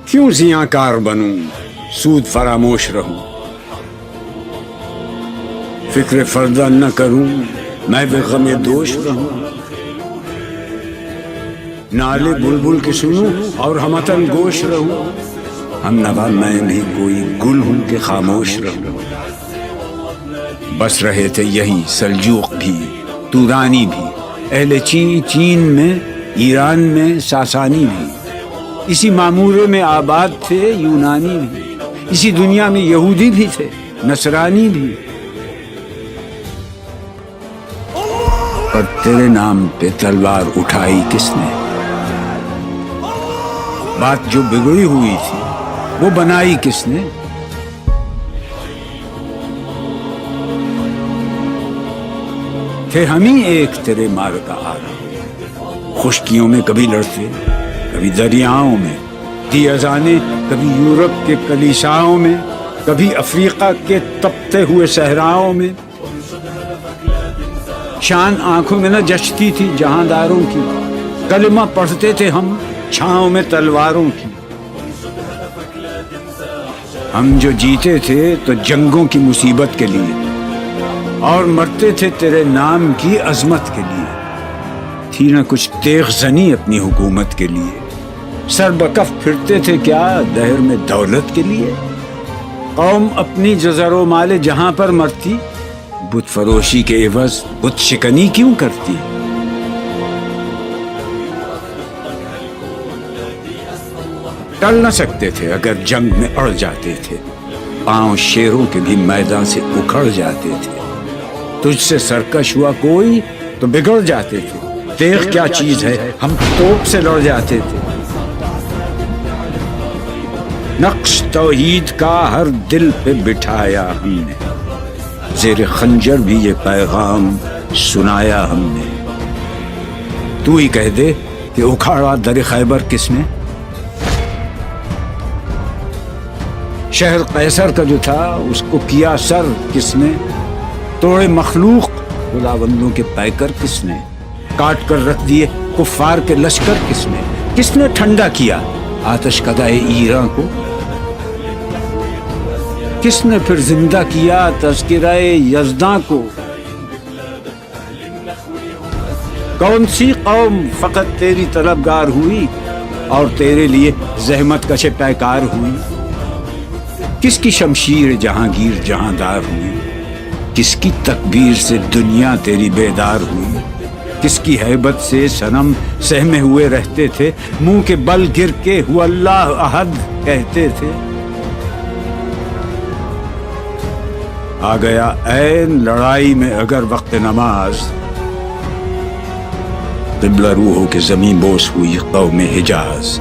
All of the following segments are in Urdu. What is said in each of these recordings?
کیوں زیاں بنوں سود فراموش رہوں، فکر فردہ نہ کروں میں بے غم دوش رہوں، نالے بلبل کے سنوں اور ہمتن گوش رہوں، ہم نوا میں بھی کوئی گل ہوں کہ خاموش رہوں۔ بس رہے تھے یہی سلجوق بھی تورانی بھی، اہل چین میں، ایران میں ساسانی بھی، اسی معمورے میں آباد تھے یونانی بھی، اسی دنیا میں یہودی بھی تھے نصرانی بھی، پر تیرے نام پہ تلوار اٹھائی کس نے؟ بات جو بگڑی ہوئی تھی وہ بنائی کس نے؟ تھے ہم ہی ایک تیرے مار کا آرا، خشکیوں میں کبھی لڑتے کبھی دریاؤں میں، دی اذانیں کبھی یورپ کے کلیساؤں میں، کبھی افریقہ کے تپتے ہوئے صحراؤں میں، شان آنکھوں میں نہ جچتی تھی جہانداروں کی، کلمہ پڑھتے تھے ہم چھاؤں میں تلواروں کی، ہم جو جیتے تھے تو جنگوں کی مصیبت کے لیے اور مرتے تھے تیرے نام کی عظمت کے لیے، تھی نہ کچھ تیغ زنی اپنی حکومت کے لیے، سر بکف پھرتے تھے کیا دہر میں دولت کے لیے، قوم اپنی جو زر و مال جہاں پر مرتی، بت فروشی کے عوض بت شکنی کیوں کرتی؟ ٹل نہ سکتے تھے اگر جنگ میں اڑ جاتے تھے، پاؤں شیروں کے بھی میدان سے اکھڑ جاتے تھے، تجھ سے سرکش ہوا کوئی تو بگڑ جاتے تھے، تیغ کیا چیز ہے ہم توپ سے لڑ جاتے تھے، نقش توحید کا ہر دل پہ بٹھایا ہم نے، زیر خنجر بھی یہ پیغام سنایا ہم نے، تو ہی کہہ دے کہ اکھاڑا در خیبر کس نے؟ شہر قیصر کا جو تھا اس کو کیا سر کس نے؟ توڑے مخلوق خداوندوں کے پیکر کس نے؟ کاٹ کر رکھ دیے کفار کے لشکر کس نے ٹھنڈا کیا آتش کدائے ایران کو؟ کس نے پھر زندہ کیا تذکرہ یزداں کو؟ کون سی قوم فقط تیری طلبگار ہوئی اور تیرے لیے زحمت کش پیکار ہوئی؟ کس کی شمشیر جہانگیر جہاندار ہوئی؟ کس کی تکبیر سے دنیا تیری بیدار ہوئی؟ کس کی ہیبت سے صنم سہمے ہوئے رہتے تھے، منہ کے بل گر کے ہو اللہ احد کہتے تھے؟ آ گیا عین لڑائی میں اگر وقت نماز، قبلہ روح ہو کے زمین بوس ہوئی قوم حجاز،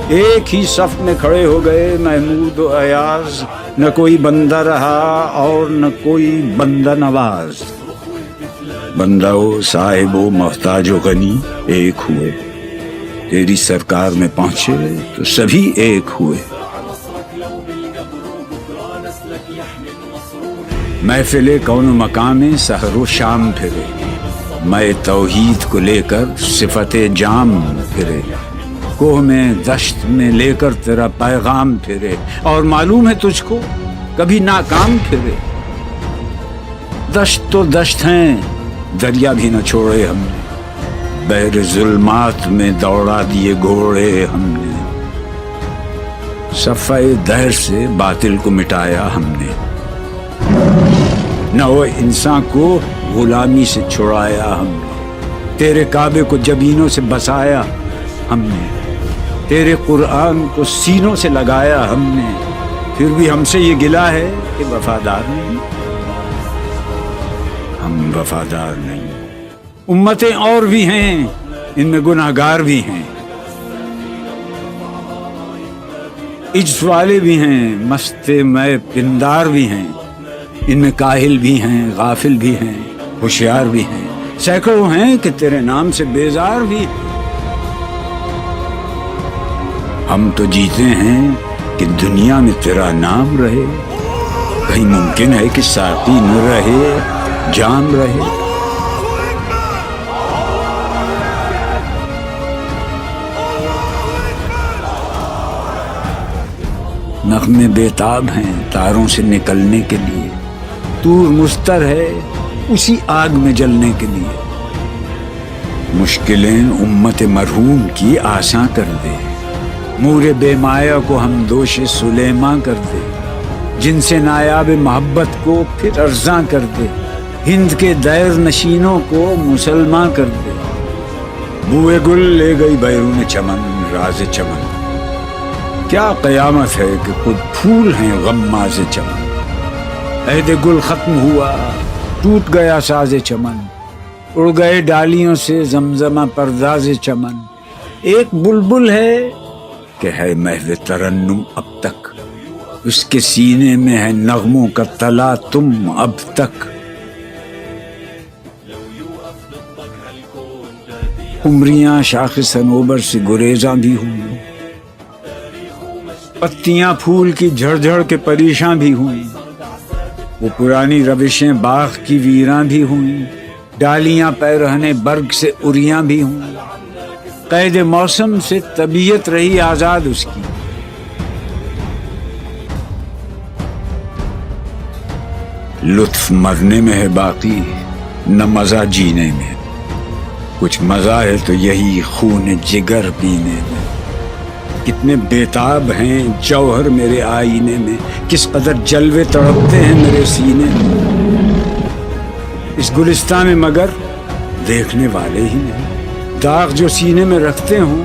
ایک ہی صف میں کھڑے ہو گئے محمود و ایاز، نہ کوئی بندہ رہا اور نہ کوئی بندہ نواز، بندہ و صاحب و محتاج و غنی ایک ہوئے، تیری سرکار میں پہنچے تو سبھی ایک ہوئے، محفل کون مقام سحر و شام پھرے، میں توحید کو لے کر صفت جام پھرے، کوہ میں دشت میں لے کر تیرا پیغام پھرے، اور معلوم ہے تجھ کو کبھی ناکام پھرے، دشت تو دشت ہیں دریا بھی نہ چھوڑے ہم نے، بحر ظلمات میں دوڑا دیے گھوڑے ہم نے، صفحہ دہر سے باطل کو مٹایا ہم نے، نہ وہ انسان کو غلامی سے چھڑایا ہم نے، تیرے کعبے کو جبینوں سے بسایا ہم نے، تیرے قرآن کو سینوں سے لگایا ہم نے، پھر بھی ہم سے یہ گلہ ہے کہ وفادار نہیں، ہم وفادار نہیں، امتیں اور بھی ہیں ان میں گناہگار بھی ہیں، عجز والے بھی ہیں مست میں پندار بھی ہیں، ان میں کاہل بھی ہیں غافل بھی ہیں ہوشیار بھی ہیں، سینکڑوں ہیں کہ تیرے نام سے بیزار بھی ہیں، ہم تو جیتے ہیں کہ دنیا میں تیرا نام رہے، کہیں ممکن ہے کہ ساقی نہ رہے جام رہے، نغمے بیتاب ہیں تاروں سے نکلنے کے لیے، طور مستر ہے اسی آگ میں جلنے کے لیے۔ مشکلیں امت مرحوم کی آساں کر دے، مور بے مایا کو ہم دوش سلیماں کر دے، جن سے نایاب محبت کو پھر ارزاں کر دے، ہند کے دیر نشینوں کو مسلمان کر دے۔ بوئے گل لے گئی بیرون چمن راز چمن، کیا قیامت ہے کہ خود پھول ہیں غماز چمن۔ عہد گل ختم ہوا ٹوٹ گیا ساز چمن، اڑ گئے ڈالیوں سے زمزمہ پرداز چمن۔ ایک بلبل ہے کہ ہے محو ترنم اب تک، اس کے سینے میں ہے نغموں کا تلا تم اب تک۔ عمریاں شاخ صنوبر سے گریزاں بھی ہوئیں، پتیاں پھول کی جھڑ جھڑ کے پریشاں بھی ہوئیں، وہ پرانی روشیں باغ کی ویراں بھی ہوئیں، ڈالیاں پیرہنے برگ سے اریاں بھی ہوئیں۔ قید موسم سے طبیعت رہی آزاد اس کی، لطف مرنے میں ہے باقی نہ مزہ جینے میں، کچھ مزہ ہے تو یہی خون جگر پینے میں۔ کتنے بیتاب ہیں جوہر میرے آئینے میں، کس قدر جلوے تڑپتے ہیں میرے سینے میں۔ اس گلستان میں مگر دیکھنے والے ہی نہیں، داغ جو سینے میں رکھتے ہوں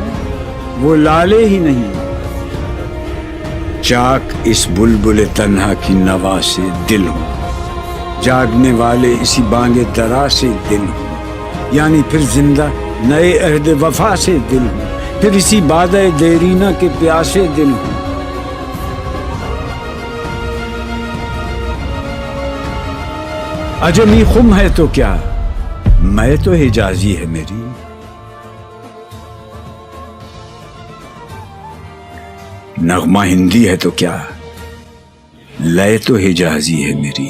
وہ لالے ہی نہیں۔ چاک اس بلبل تنہا کی نوا سے دل ہوں، جاگنے والے اسی بانگ درا سے دل ہوں، یعنی پھر زندہ نئے عہد وفا سے دل ہوں، پھر اسی بادہ دیرینہ کے پیاسے دل ہوں۔ عجمی خم ہے تو کیا، میں تو حجازی ہے میری، نغمہ ہندی ہے تو کیا، لے تو حجازی ہے میری۔